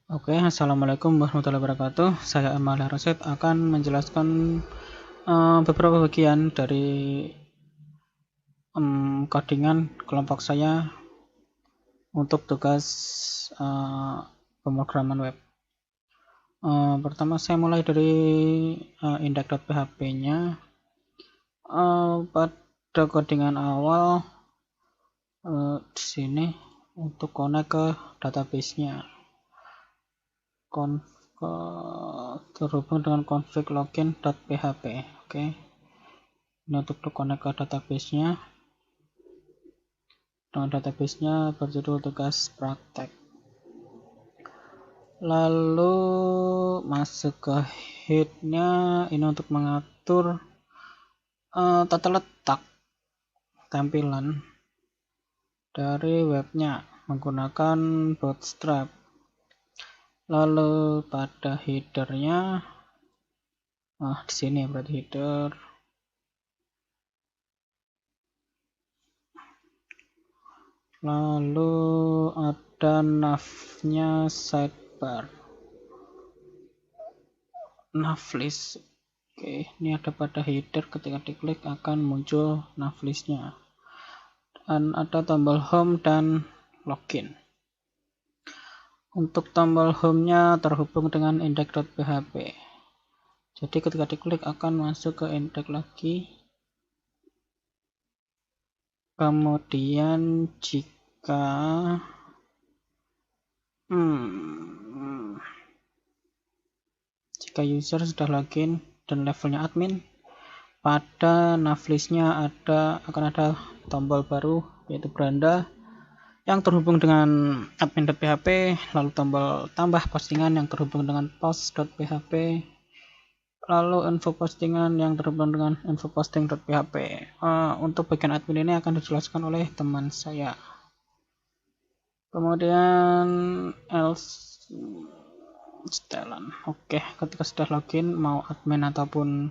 Oke, assalamualaikum warahmatullahi wabarakatuh. Saya Amal Rasid akan menjelaskan beberapa bagian dari codingan kelompok saya untuk tugas pemrograman web. Pertama, saya mulai dari index.php-nya. Pada codingan awal di sini untuk connect ke database-nya. Terhubung dengan config login.php. Oke, ini untuk connect ke database-nya. Dengan database-nya berjudul tugas praktek. Lalu masuk ke head-nya, ini untuk mengatur tata letak tampilan dari webnya menggunakan Bootstrap. Lalu pada header-nya, di sini berarti header. Lalu ada nav-nya sidebar, nav list. Oke, ini ada pada header, ketika diklik akan muncul nav list-nya. Dan ada tombol home dan login. Untuk tombol home-nya terhubung dengan index.php. Jadi ketika diklik akan masuk ke index lagi. Kemudian jika user sudah login dan levelnya admin, pada nav list-nya akan ada tombol baru yaitu beranda yang terhubung dengan admin.php, lalu tombol tambah postingan yang terhubung dengan post.php, lalu info postingan yang terhubung dengan info posting.php. Untuk bagian admin ini akan dijelaskan oleh teman saya. Kemudian else setelan. Oke, ketika sudah login mau admin ataupun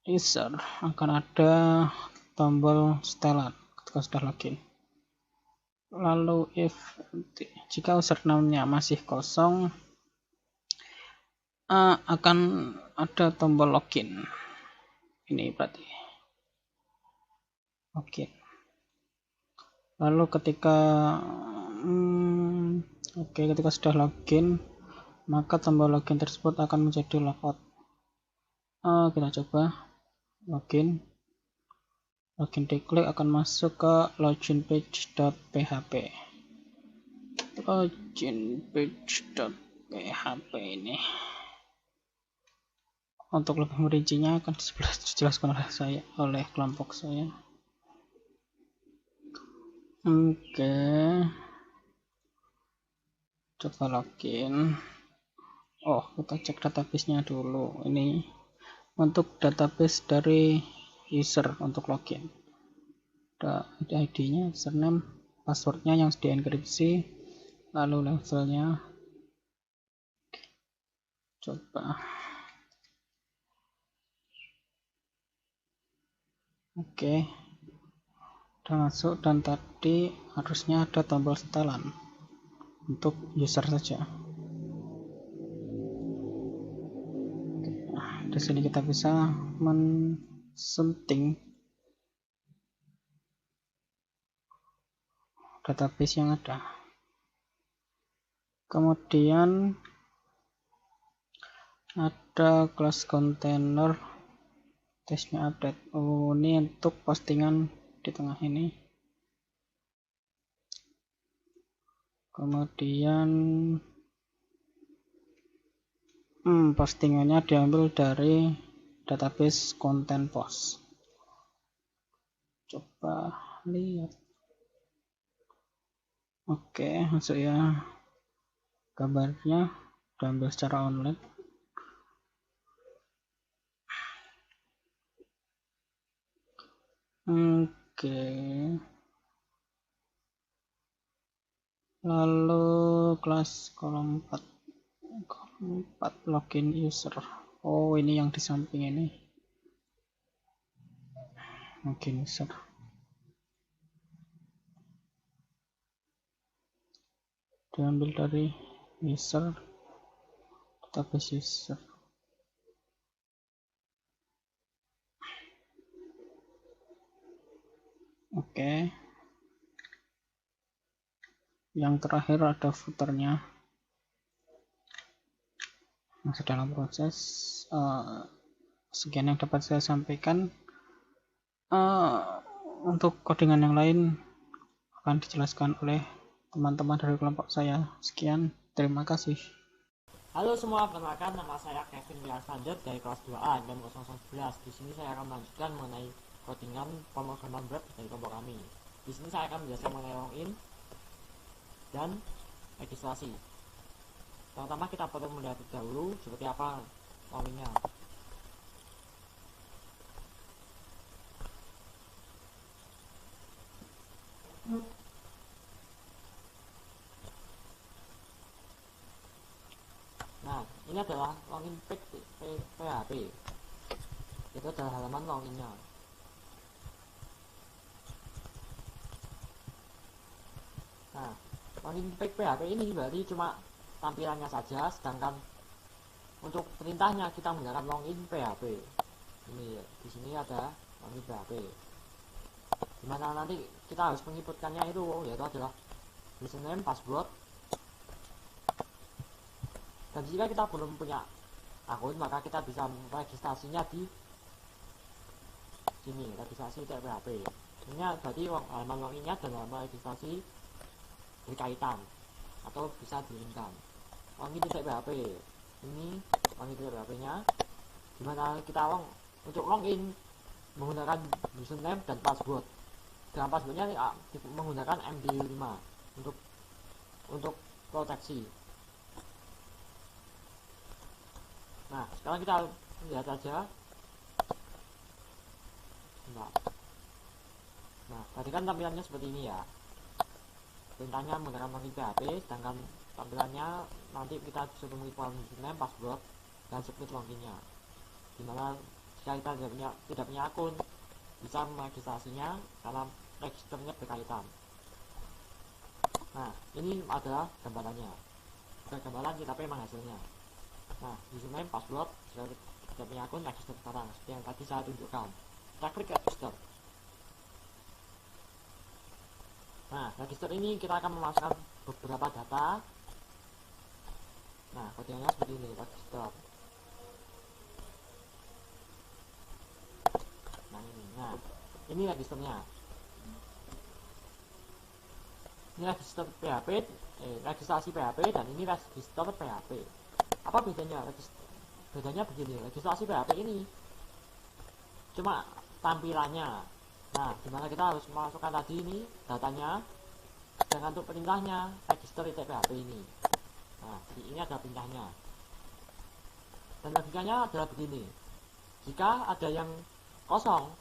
user akan ada tombol setelan ketika sudah login. Lalu if jika username-nya masih kosong, akan ada tombol login. Ini berarti login. Lalu ketika ketika sudah login, maka tombol login tersebut akan menjadi logout. Kita coba login diklik akan masuk ke loginpage.php. Loginpage.php ini. Untuk lebih merincinya akan dijelaskan oleh kelompok saya. Oke, coba login. Kita cek database-nya dulu. Ini untuk database dari user untuk login. Ada ID-nya, username, passwordnya yang dienkripsi, lalu levelnya. Coba. Oke, udah masuk dan tadi harusnya ada tombol setelan untuk user saja. Di sini kita bisa men-setting database yang ada. Kemudian ada class container, tesnya update. Ini untuk postingan di tengah ini. Kemudian postingannya diambil dari database content post. Coba lihat. Oke, masuk ya. Gambarnya diambil secara online. Oke. Lalu kelas kolom 4 login user. Ini yang di samping ini. Login user. diambil dari user, database user. Oke, yang terakhir ada footernya, masih dalam proses. Sekian yang dapat saya sampaikan. Untuk codingan yang lain akan dijelaskan oleh teman-teman dari kelompok saya. Sekian, terima kasih. Halo semua, perkenalkan nama saya Kevin Wiarsander dari kelas 2A dan 0011. Di sini saya akan melanjutkan mengenai codingan pemrograman web dari kelompok kami. Di sini saya akan menjelaskan mengenai login dan registrasi. Pertama kita perlu melihat dahulu seperti apa loginnya. Nah, ini adalah login page PHP. Itu adalah halaman loginnya. Nah, login page PHP ini berarti cuma tampilannya saja, sedangkan untuk perintahnya kita menggunakan login PHP. Ini di sini ada login PHP. Dimana nanti kita harus menginputkannya itu yaitu adalah username, password. Dan jika kita belum punya akun, maka kita bisa registrasinya di sini, registrasi PHP. Ini berarti halaman loginnya dan halaman registrasi berkaitan atau bisa dilinkan. Login.php ini login.php nya, dimana kita untuk login menggunakan username dan password. Dan passwordnya menggunakan MD5 untuk proteksi. Nah, sekarang kita lihat saja. Nah, tadi kan tampilannya seperti ini ya. Perintahnya menggunakan login PHP, sedangkan tampilannya nanti kita disuruh mengisi username, password, dan submit loginnya. Dimana jika kita tidak punya akun, bisa meregistrasinya karena registernya berkaitan. Nah, ini adalah gambarannya. Gambaran kita memang hasilnya. Nah, username, password, sudah punya akun, register sekarang seperti yang tadi saya tunjukkan. Kita klik register. Nah, register ini kita akan memasukkan beberapa data. Nah, kodenya seperti ini, register. Nah, ini registernya. Ini register PHP, registrasi PHP, dan ini register PHP. Apa bedanya? Bedanya begini, registrasi PHP ini cuma tampilannya. Nah, dimana kita harus masukkan tadi ini datanya, dan untuk perintahnya register PHP ini. Nah, jadi ini ada perintahnya. Dan logikanya adalah begini, jika ada yang kosong,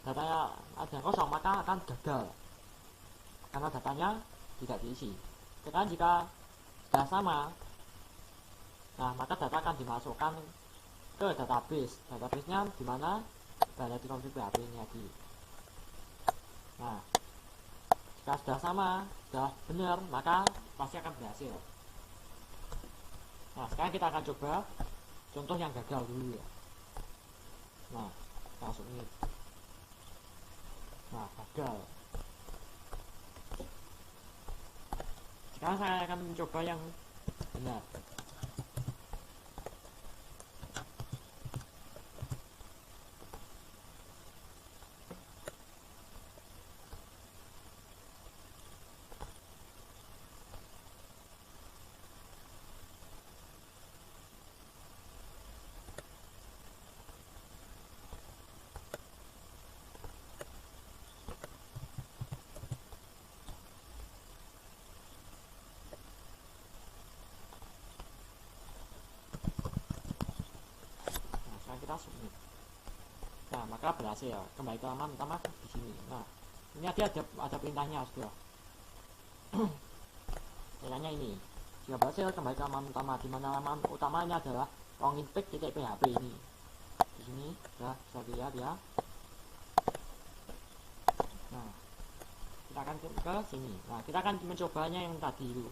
datanya ada yang kosong, maka akan gagal karena datanya tidak diisi. Sedangkan jika sudah sama, nah maka data akan dimasukkan ke database. Database-nya dimana berada di konfig PHP ini tadi. Nah, jika sudah sama, sudah benar, maka pasti akan berhasil. Nah, sekarang kita akan coba contoh yang gagal dulu ya. Nah, langsung ini. Nah, gagal. Sekarang saya akan mencoba yang benar. Kita submit. Nah, maka berhasil. Kembali ke halaman utama di sini. Nah, ini ada perintahnya sudah. Perintahnya ini. Jika berhasil, kembali ke halaman utama. Di mana halaman utamanya adalah login page.php ini. Di sini sudah bisa dilihat ya. Nah, kita akan ke sini. Nah, kita akan mencobanya yang tadi itu.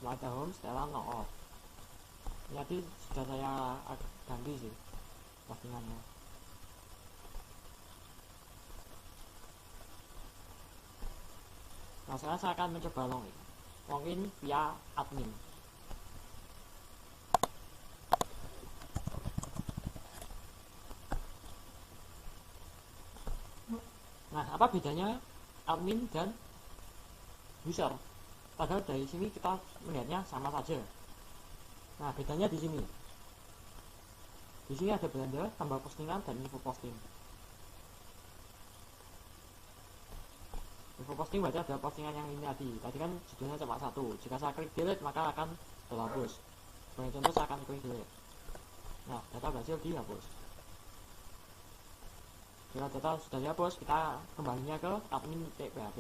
setelah ada home setelah no off. Jadi sudah saya ganti sih postingannya. Nah sekarang saya akan mencoba login via admin. Nah apa bedanya admin dan user? Padahal dari sini kita melihatnya sama saja. Nah bedanya di sini. Di sini ada blender, tambah postingan dan info posting. Info posting berarti ada postingan yang ini tadi. Tadi kan judulnya cuma satu. Jika saya klik delete maka akan terhapus. Sebagai contoh saya akan klik delete. Nah data berhasil dihapus. Jika data sudah dihapus, kita kembalinya ke admin.php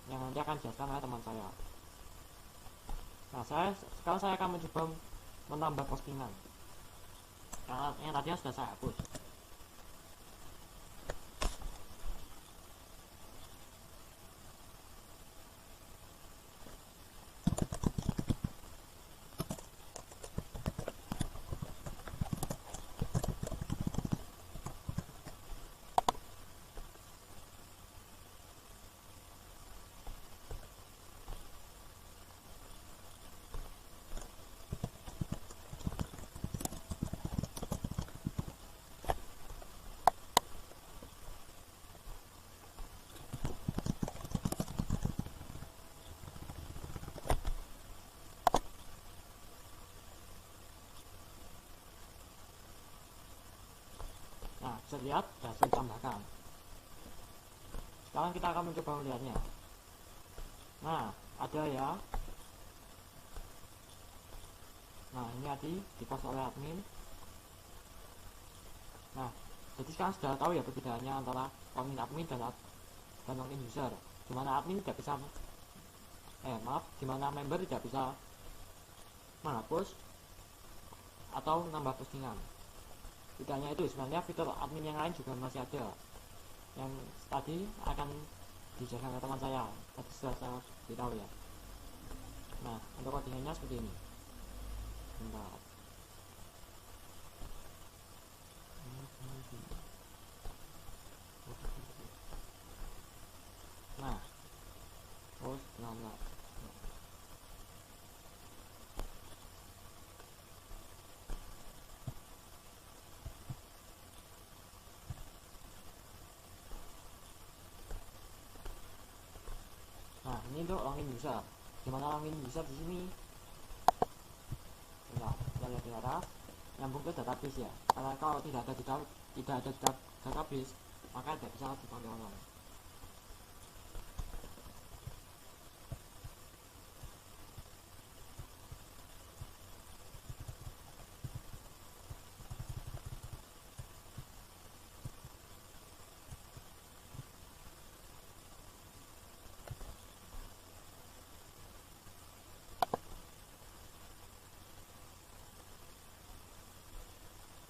yang nanti akan dijelaskan oleh teman saya. Nah sekarang saya akan mencoba menambah postingan yang tadinya sudah saya hapus. Nah bisa lihat berhasil ditambahkan. Sekarang kita akan mencoba melihatnya. Nah ada ya. Nah ini tadi dipost oleh admin. Nah jadi sekarang sudah tahu ya perbedaannya antara login admin dan login user. Dimana admin tidak bisa dimana member tidak bisa menghapus atau menambah postingan. Tidak hanya itu, sebenarnya fitur admin yang lain juga masih ada, yang tadi akan dijelaskan oleh teman saya. Tadi sudah saya beritahu ya. Nah untuk codingannya seperti ini. Bentar. Nah terus 16. Nah ini untuk login user. Gimana login user di sini? Nah, kita lihat di atas, nyambung ke database ya. Karena kalau tidak ada database, maka tidak bisa dipanggil online.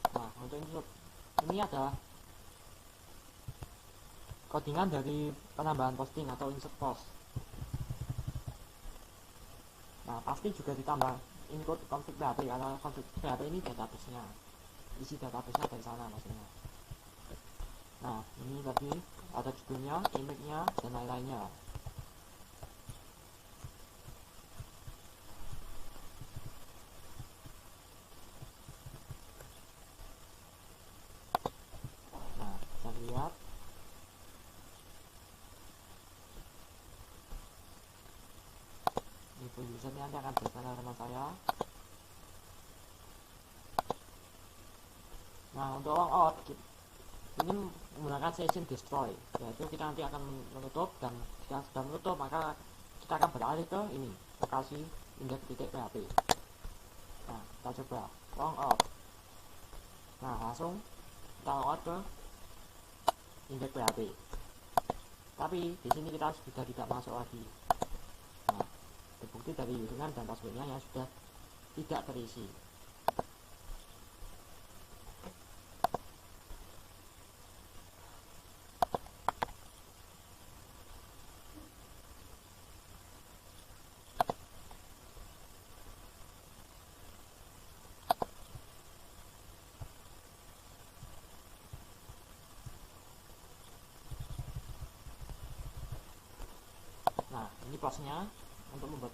Nah untuk ini adalah codingan dari penambahan posting atau insert post. Nah pasti juga ditambah include config PHP karena config PHP ini database-nya, isi database-nya dari sana maksudnya. Nah ini tadi ada judulnya, image-nya dan lain-lainnya. Nah bisa dilihat info usernya nanti akan dijelaskan oleh teman saya. Nah untuk logout ini menggunakan session destroy, yaitu kita nanti akan menutup, dan jika sudah menutup maka kita akan beralih ke ini, lokasi index.php. Nah kita coba logout. Nah langsung kita logout ke index.php, tapi di sini kita sudah tidak masuk lagi. Nah terbukti dari username dan passwordnya yang sudah tidak terisi. Ini posnya untuk membuat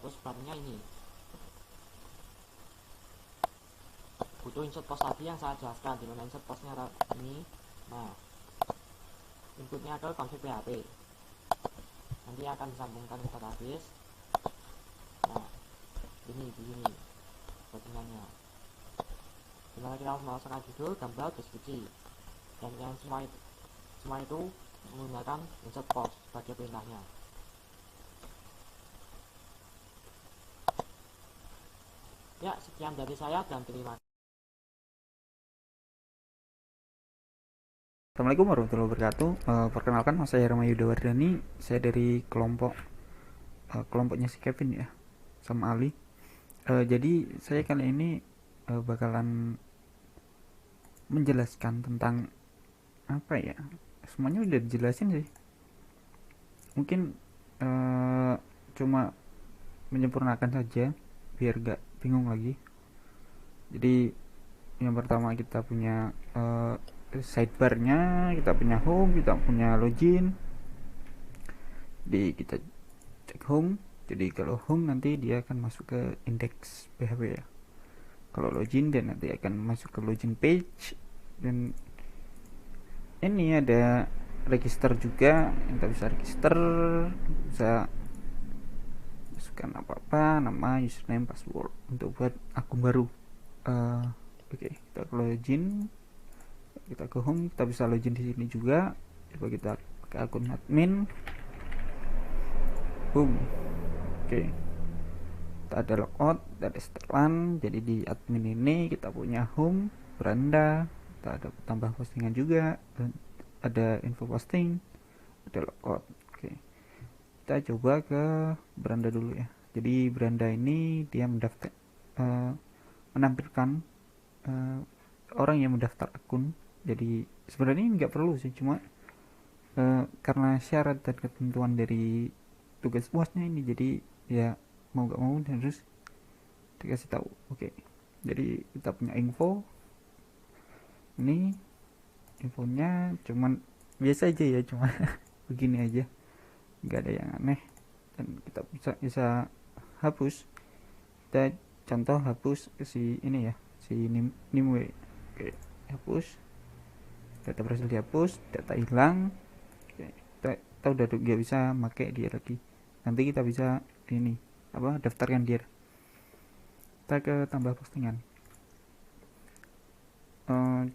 pos barunya ini butuh insert post tadi yang saya jelaskan, dimana insert postnya ini. Nah, inputnya ke config PHP, nanti akan disambungkan ke database. Nah, ini begini settingannya, dimana kita harus memasukkan judul, gambar, deskripsi, dan yang semua itu menggunakan insert post sebagai perintahnya. Ya, sekian dari saya dan terima kasih. Assalamualaikum warahmatullahi wabarakatuh. Perkenalkan, saya Herma Yudawardani. Saya dari kelompoknya si Kevin ya, sama Ali. Jadi saya kali ini bakalan menjelaskan tentang apa ya? Semuanya udah dijelasin sih. Mungkin cuma menyempurnakan saja biar gak bingung lagi. Jadi yang pertama kita punya sidebarnya, kita punya home, kita punya login. Jadi kita cek home. Jadi kalau home nanti dia akan masuk ke index PHP ya. Kalau login dia nanti akan masuk ke login page. Dan ini ada register juga, kita bisa register, bisa masukkan apa-apa, nama, username, password untuk buat akun baru. Oke, kita ke login, kita ke home, kita bisa login di sini juga. Coba kita pakai akun admin. Boom. Oke, kita ada logout, kita ada setelan. Jadi di admin ini kita punya home, beranda, kita ada tambah postingan juga, dan ada info posting, ada logout. Oke, kita coba ke beranda dulu ya. Jadi beranda ini dia menampilkan orang yang mendaftar akun. Jadi sebenarnya ini nggak perlu sih, cuma karena syarat dan ketentuan dari tugas UASnya ini, jadi ya mau gak mau harus dikasih tahu. Oke, jadi kita punya info. Ini infonya cuman biasa aja ya, cuma begini aja, nggak ada yang aneh. Dan kita bisa hapus. Kita contoh hapus si ini ya, si nimwe. Oke, hapus, data berhasil dihapus, data hilang. Oke, kita udah gak bisa pakai dia lagi. Nanti kita bisa ini apa, daftarkan dia. Kita ke tambah postingan.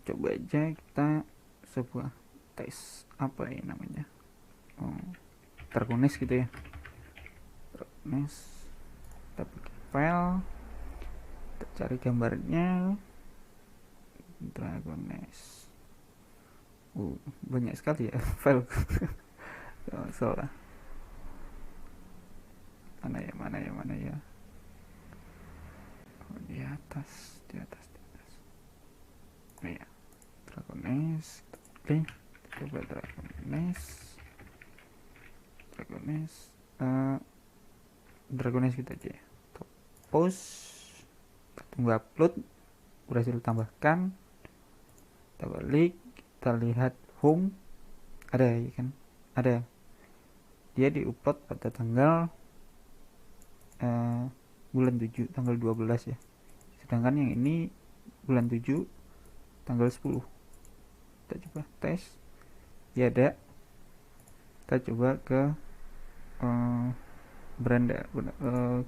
Coba aja kita sebuah tes apa ya namanya, Dragoness gitu ya. Dragoness, kita pakai file, kita cari gambarnya. Dragoness, banyak sekali ya file. Salah, mana ya, di atas. Oh ya, Dragoness. Oke, coba Dragoness kita aja ya. Post, tunggu upload, berhasil tambahkan. Kita balik, kita lihat home, ada ya kan, ada, dia diupload pada tanggal bulan 7 tanggal 12 ya, sedangkan yang ini bulan 7 tanggal 10. Kita coba tes, ya ada. Kita coba ke beranda,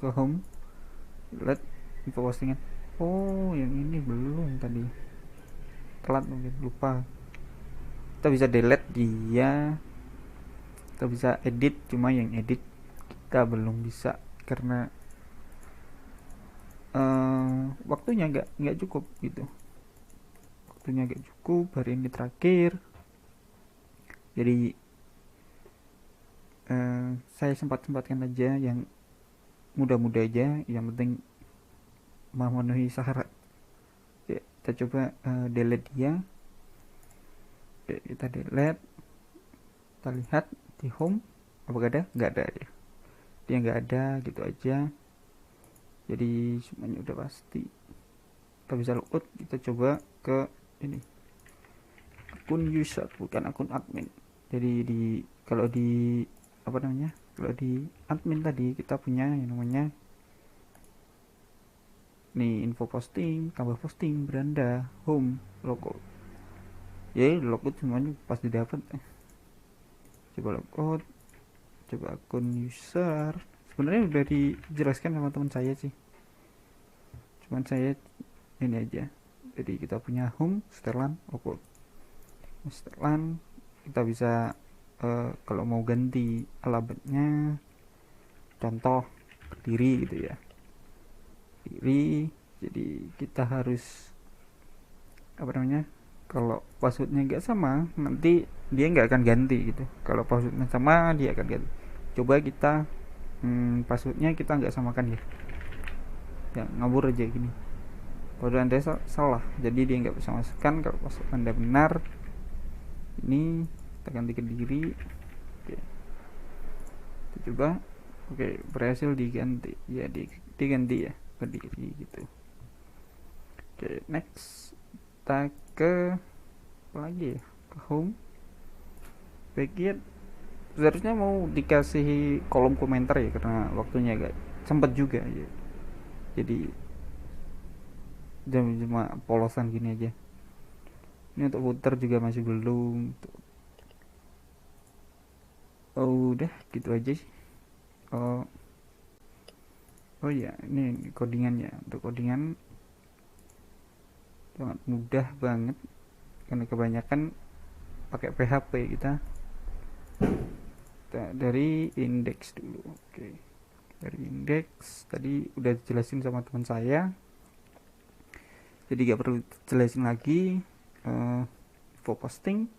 ke home, lihat info postingan. Oh, yang ini belum, tadi telat mungkin, lupa. Kita bisa delete dia, kita bisa edit, cuma yang edit kita belum bisa karena waktunya nggak cukup gitu. Waktunya nggak cukup, hari ini terakhir. Jadi saya sempatkan aja yang mudah-mudah aja, yang penting memenuhi syarat. Oke, kita coba delete dia. Oke, kita delete, kita lihat di home apakah ada, nggak ada ya, dia nggak ada gitu aja. Jadi semuanya udah pasti. Kita bisa logout, kita coba ke ini, akun user bukan akun admin. Jadi kalau di apa namanya, Kalau di admin tadi kita punya yang namanya nih info posting, tambah posting, beranda, home, logo. Ya logout semuanya pasti dapat. Coba logout, coba akun user. Sebenarnya udah dijelaskan sama teman saya sih. Cuman saya ini aja. Jadi kita punya home, setelan, logout. Setelan kita bisa kalau mau ganti alamatnya, contoh Kediri gitu ya. Kediri, jadi kita harus apa namanya? Kalau passwordnya nggak sama, nanti dia nggak akan ganti gitu. Kalau passwordnya sama, dia akan ganti. Coba kita passwordnya kita nggak samakan ya. Ya ngabur aja gini. Kalau anda salah, jadi dia nggak bisa masukkan. Kalau password anda benar, ini kita ganti Kediri. Oke. Kita coba. Oke, berhasil diganti. Ya diganti ya Kediri gitu. Oke, next kita ke apa lagi ya, ke home, bagian seharusnya mau dikasih kolom komentar ya karena waktunya agak sempet juga ya, jadi cuma polosan gini aja. Ini untuk footer juga masih belum. Oh udah gitu aja sih. Oh ya ini codingan ya. Untuk codingan sangat mudah banget karena kebanyakan pakai PHP kita. Dari indeks dulu. Oke, dari indeks tadi udah dijelasin sama teman saya, jadi gak perlu jelasin lagi. Info posting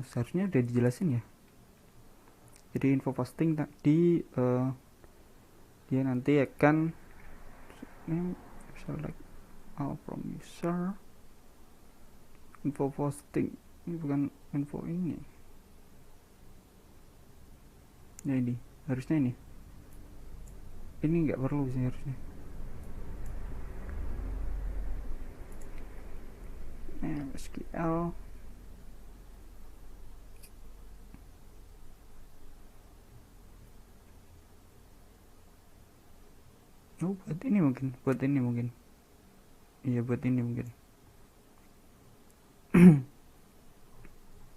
seharusnya udah dijelasin ya. Jadi info posting tadi dia nanti akan select all from user. Info posting ini bukan info ini. Nah ini harusnya ini nggak perlu sih harusnya. SQL buat ini mungkin iya buat ini mungkin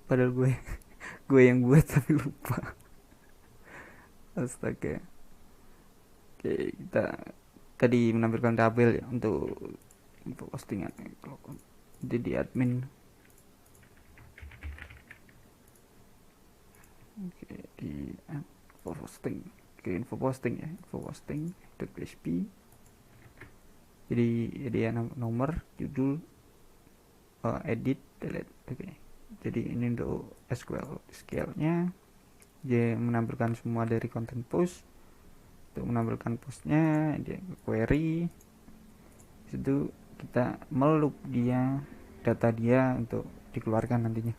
padahal gue yang buat tapi lupa. Astaga. Oke, kita tadi menampilkan tabel ya untuk info postingan. Jadi admin. Oke, di info posting. Oke, info posting ya, info posting .php. Jadi dia nomor, judul, edit, delete. Oke. Jadi ini untuk SQL-nya. Dia menampilkan semua dari konten post. Untuk menampilkan postnya dia query. Itu kita meloop dia, data dia untuk dikeluarkan nantinya.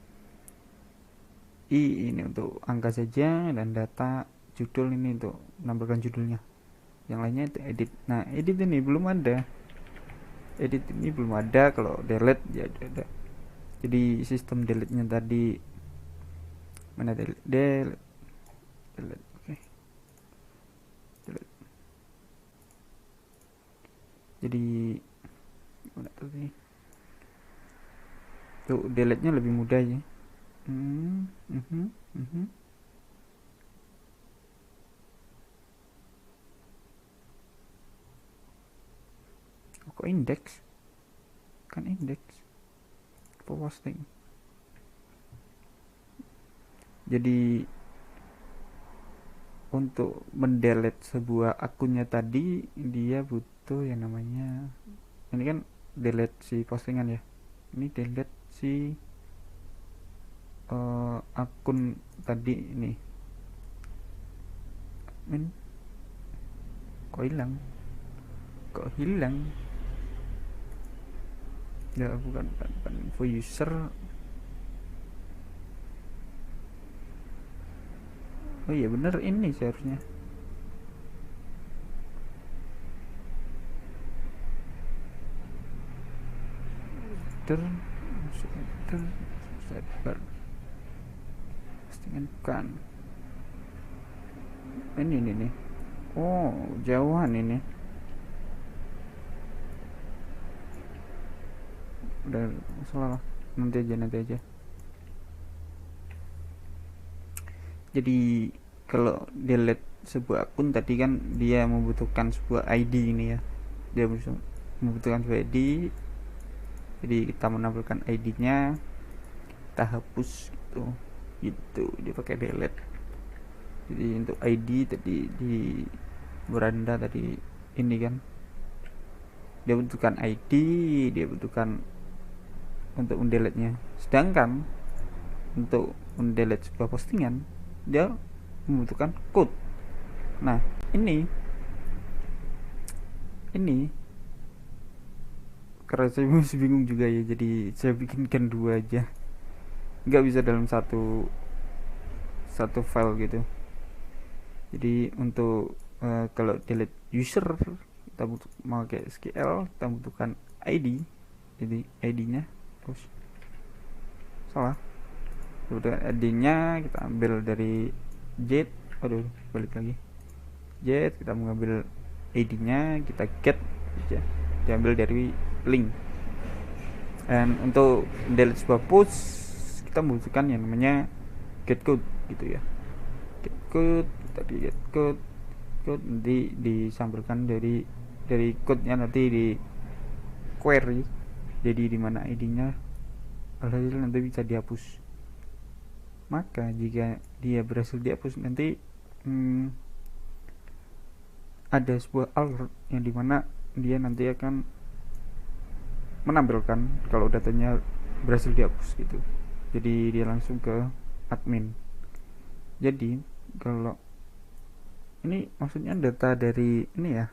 Ini untuk angka saja, dan data judul ini untuk menampilkan judulnya. Yang lainnya itu edit. Nah edit ini belum ada. Kalau delete ya ada. Jadi sistem delete nya tadi mana, delete. Oke. Delete. Jadi mana tadi tuh, delete nya lebih mudah ya. Kok indeks kan indeks posting. Jadi untuk mendelete sebuah akunnya tadi dia butuh yang namanya, ini kan delete si postingan ya, ini delete si akun tadi ini. Kok hilang ya, bukan info user. Oh iya bener, ini seharusnya postingan kan Ini nih. Oh, jauhan ini. Udah salah. Nanti aja. Jadi kalau delete sebuah akun tadi kan dia membutuhkan sebuah ID ini ya. Dia membutuhkan sebuah ID. Jadi kita menampilkan ID-nya, kita hapus gitu. Dia pakai delete. Jadi untuk ID tadi di beranda tadi ini kan dia butuhkan ID, dia butuhkan untuk mendelete-nya. Sedangkan untuk mendelete sebuah postingan dia membutuhkan code. Nah, ini karena saya masih bingung juga ya, jadi saya bikinkan dua aja, nggak bisa dalam satu file gitu. Jadi untuk kalau delete user kita butuh pakai SQL, kita butuhkan ID. Jadi ID-nya terus salah, kemudian ID-nya kita ambil dari jet. Aduh, balik lagi jet, kita mengambil ID-nya, kita get aja, diambil dari link. Dan untuk delete sebuah post kita membutuhkan yang namanya get code gitu ya. Get code tadi, get code nanti disampaikan dari code-nya nanti di query, jadi di mana ID-nya alhasil nanti bisa dihapus. Maka jika dia berhasil dihapus nanti ada sebuah alert yang dimana dia nanti akan menampilkan kalau datanya berhasil dihapus gitu. Jadi dia langsung ke admin. Jadi kalau ini maksudnya data dari ini ya,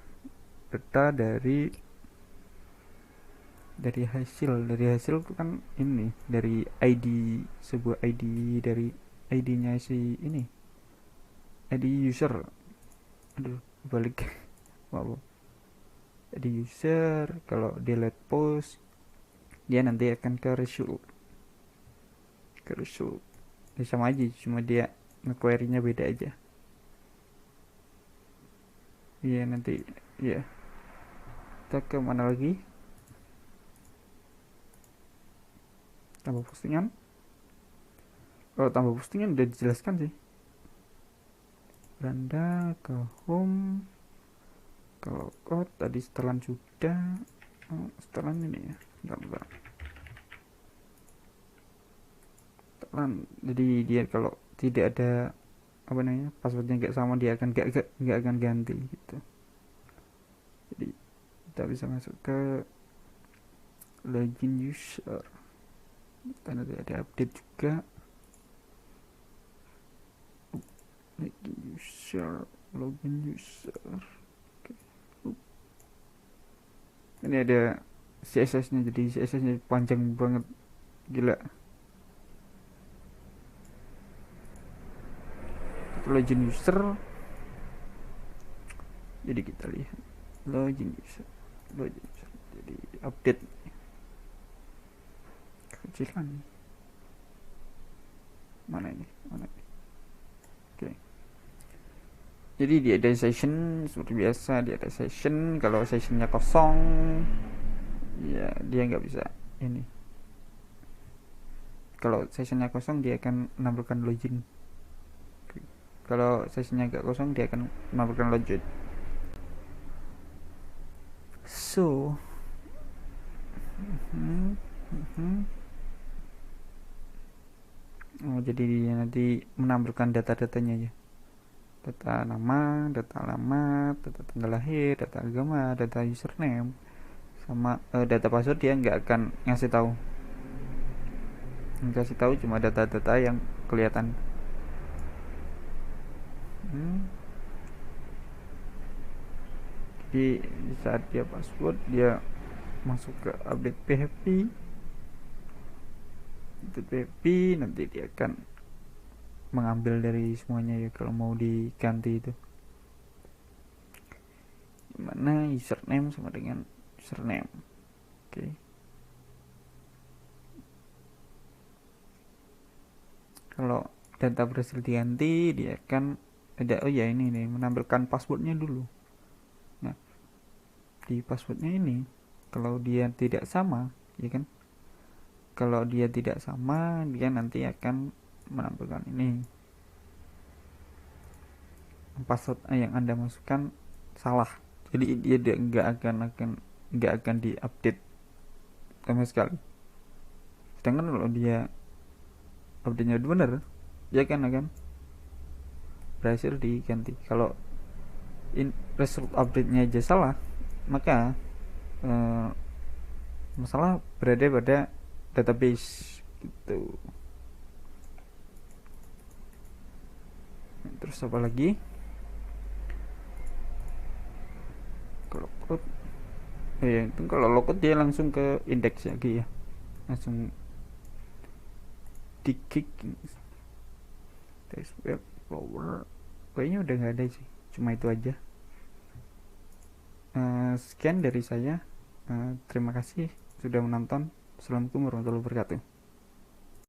data dari hasil itu kan ini dari ID, sebuah ID, dari ID-nya si ini, ID user. Aduh, balik. Wow. ID user, kalau delete post dia nanti akan ke result. Ya, sama aja, cuma dia nge-query-nya beda aja. Iya, nanti ya. Kita ke mana lagi? Tambah postingan. Kalau tambah postingan udah dijelaskan sih. Beranda ke home. Kalau tadi setelan sudah. Setelan ini ya. Bentar. Setelan. Jadi dia kalau tidak ada apa namanya, passwordnya nggak sama, dia akan nggak akan ganti gitu. Jadi kita bisa masuk ke login user. Kita nanti ada update juga. Login user. Okay. Ini ada CSS-nya, jadi CSS-nya panjang banget, gila. Login user. Jadi kita lihat login user. Jadi update kecilan. Mana ini? Oke. Jadi dia ada session seperti biasa, dia ada session. Kalau sessionnya kosong, ya dia nggak bisa ini. Kalau sessionnya kosong dia akan menampilkan login. Kalau sessionnya nggak kosong dia akan menampilkan login. So jadi dia nanti menampilkan data-datanya ya. Data nama, data alamat, data tanggal lahir, data agama, data username, sama data password dia nggak akan ngasih tahu. Ngasih tahu cuma data-data yang kelihatan. Jadi saat dia password, dia masuk ke update PHP. Nanti dia akan mengambil dari semuanya ya kalau mau diganti itu. Dimana username sama dengan username. Oke. Kalau data berhasil diganti, dia akan ada, oh ya ini nih, menampilkan passwordnya dulu. Nah, di passwordnya ini kalau dia tidak sama, ya kan, kalau dia tidak sama dia nanti akan menampilkan ini password yang anda masukkan salah, jadi dia nggak akan diupdate sama sekali. Sedangkan kalau dia update-nya udah bener, ya kan akan berhasil diganti. Kalau result update-nya aja salah, maka masalah berada pada database gitu. Terus apa lagi? Kalau logout, itu kalau logout dia langsung ke indeks lagi ya, langsung di kick. Test web flower kayaknya udah nggak ada sih, cuma itu aja. Sekian dari saya. Terima kasih sudah menonton. Assalamualaikum warahmatullahi wabarakatuh.